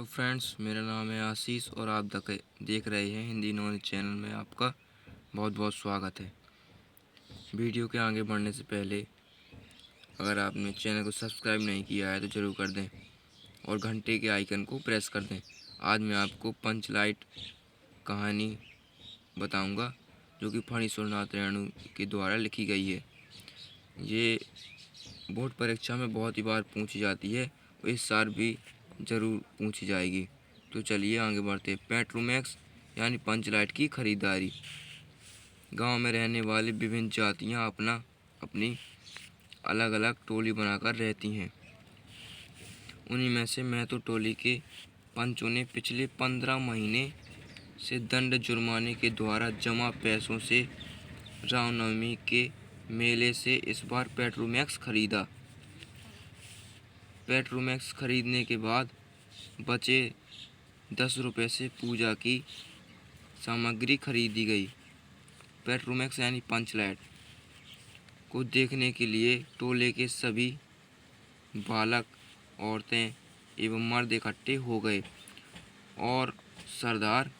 Hello friends, मेरा नाम है आशीष और आप देख रहे हैं हिंदी नॉलेज चैनल में। आपका बहुत बहुत स्वागत है। वीडियो के आगे बढ़ने से पहले अगर आपने चैनल को सब्सक्राइब नहीं किया है तो ज़रूर कर दें और घंटे के आइकन को प्रेस कर दें। आज मैं आपको पंचलाइट कहानी बताऊंगा जो कि फणीश्वरनाथ रेणु के द्वारा लिखी गई है। ये बोर्ड परीक्षा में बहुत ही बार पूछी जाती है और इस साल भी ज़रूर पूछी जाएगी। तो चलिए आगे बढ़ते हैं। पेट्रोमैक्स यानी पंचलाइट की खरीदारी। गांव में रहने वाली विभिन्न जातियां अपनी अलग अलग टोली बनाकर रहती हैं। उन्हीं में से महतो टोली के पंचों ने पिछले 15 महीने से दंड जुर्माने के द्वारा जमा पैसों से रामनवमी के मेले से इस बार पेट्रोमैक्स खरीदा। पेट्रोमैक्स खरीदने के बाद बचे 10 रुपये से पूजा की सामग्री खरीदी गई। पेट्रोमैक्स यानी पंचलाइट को देखने के लिए टोले के सभी बालक, औरतें एवं मर्द इकट्ठे हो गए और सरदार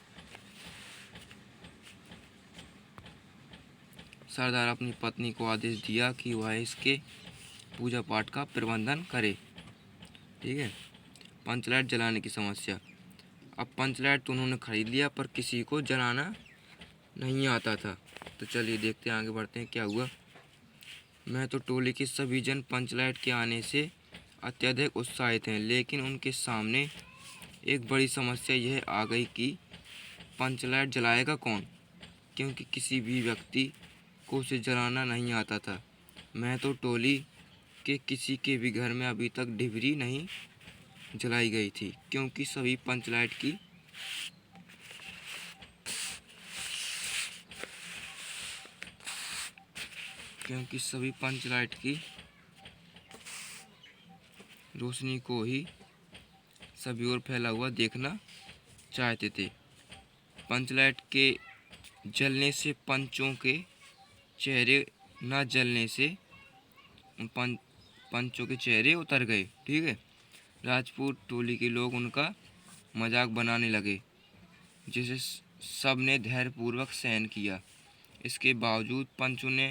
अपनी पत्नी को आदेश दिया कि वह इसके पूजा पाठ का प्रबंधन करे। ठीक है। पंचलाइट जलाने की समस्या। अब पंचलाइट तो उन्होंने खरीद लिया पर किसी को जलाना नहीं आता था। तो चलिए देखते हैं, आगे बढ़ते हैं क्या हुआ। मैं तो टोली के सभी जन पंचलाइट के आने से अत्यधिक उत्साहित हैं, लेकिन उनके सामने एक बड़ी समस्या यह आ गई कि पंचलाइट जलाएगा कौन, क्योंकि किसी भी व्यक्ति को उसे जलाना नहीं आता था। मैं तो टोली के किसी के भी घर में अभी तक डिबरी नहीं जलाई गई थी, क्योंकि सभी पंचलाइट की रोशनी को ही सभी ओर फैला हुआ देखना चाहते थे। पंचलाइट के जलने से पंचों के चेहरे न जलने से पंचों के चेहरे उतर गए। ठीक है। राजपूत टोली के लोग उनका मजाक बनाने लगे, जिसे सब ने धैर्यपूर्वक सहन किया। इसके बावजूद पंचों ने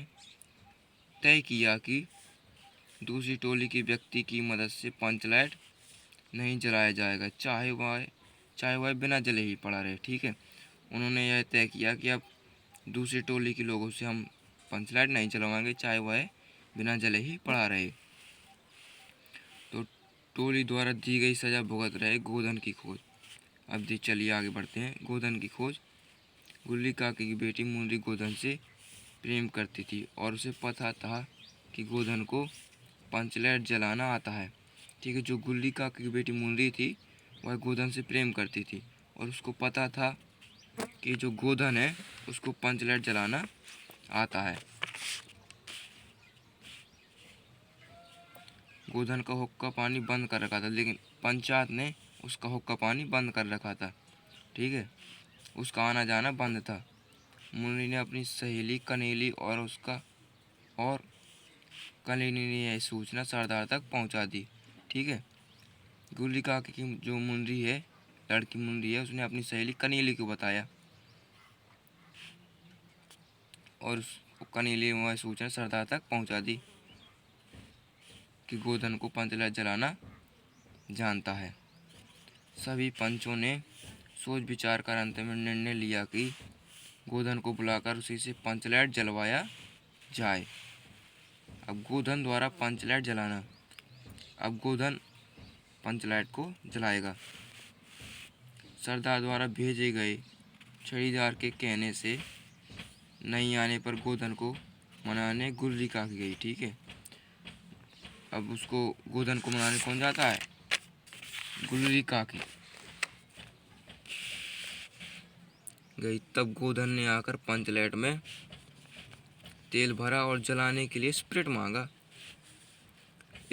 तय किया कि दूसरी टोली के व्यक्ति की मदद से पंचलाइट नहीं जलाया जाएगा, चाहे वह बिना जले ही पड़ा रहे। ठीक है। उन्होंने यह तय किया कि अब दूसरी टोली के लोगों से हम पंचलाइट नहीं जलवाएंगे, चाहे वह बिना जले ही पड़ा रहे। तो टोली द्वारा दी गई सज़ा भुगत रहे गोधन की खोज। अब चलिए आगे बढ़ते हैं। गोधन की खोज। गुल्ली काकी की बेटी मुंदरी गोधन से प्रेम करती थी और उसे पता था कि गोधन को पंचलाइट जलाना आता है। ठीक है। जो गुल्ली काकी की बेटी मुंदरी थी वह गोधन से प्रेम करती थी और उसको पता था कि जो गोधन है उसको पंचलाइट जलाना आता है। गोधन का हुक्का पानी बंद कर रखा था, लेकिन पंचायत ने उसका हुक्का पानी बंद कर रखा था। ठीक है। उसका आना जाना बंद था। मुन्नी ने अपनी सहेली कनेली और कनेली ने यह सूचना सरदार तक पहुंचा दी। ठीक है। गुल्ली काकी की जो मुंदरी है, लड़की मुंदरी है, उसने अपनी सहेली कनेली को बताया और कनेली ने वह सूचना सरदार तक पहुंचा दी कि गोधन को पंचलाइट जलाना जानता है। सभी पंचों ने सोच विचार कर अंत में निर्णय लिया कि गोधन को बुलाकर उसी से पंचलाइट जलवाया जाए। अब गोधन द्वारा पंचलाइट जलाना। अब गोधन पंचलाइट को जलाएगा। सरदार द्वारा भेजे गए छड़ीदार के कहने से नहीं आने पर गोधन को मनाने गुल्ली काकी गई। ठीक है। अब उसको गोधन को मनाने कौन जाता है? गुल्ली काकी गई। तब गोधन ने आकर पंचलाइट में तेल भरा और जलाने के लिए स्प्रिट मांगा।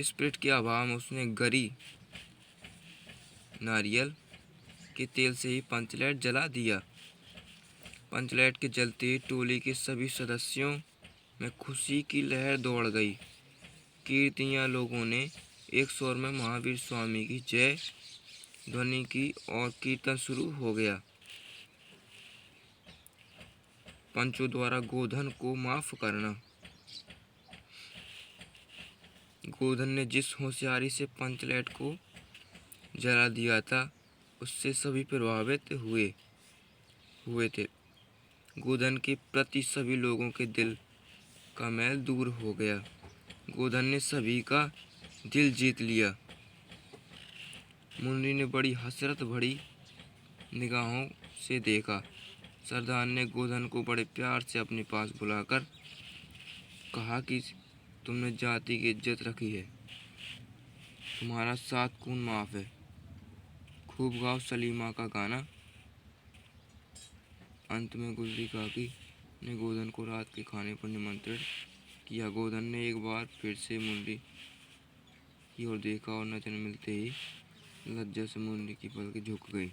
स्प्रिट के अभाव में उसने गरी नारियल के तेल से ही पंचलाइट जला दिया। पंचलाइट के जलते ही टोली के सभी सदस्यों में खुशी की लहर दौड़ गई। कीर्तियां लोगों ने एक स्वर में महावीर स्वामी की जय ध्वनि की और कीर्तन शुरू हो गया। पंचों द्वारा गोधन को माफ करना। गोधन ने जिस होशियारी से पंचलेट को जला दिया था, उससे सभी प्रभावित हुए थे। गोधन के प्रति सभी लोगों के दिल का मैल दूर हो गया। गोधन ने सभी का दिल जीत लिया। मुन्नी ने बड़ी हसरत भरी निगाहों से देखा। सरदार ने गोधन को बड़े प्यार से अपने पास बुलाकर कहा कि तुमने जाति की इज्जत रखी है, तुम्हारा 7 खून माफ है। खूब गाओ सलीमा का गाना। अंत में गुजरी काकी ने गोधन को रात के खाने पर निमंत्रित किया। गोधन ने एक बार फिर से मुन्नी की ओर देखा और नजर मिलते ही लज्जा से मुन्नी की पलकें झुक गई।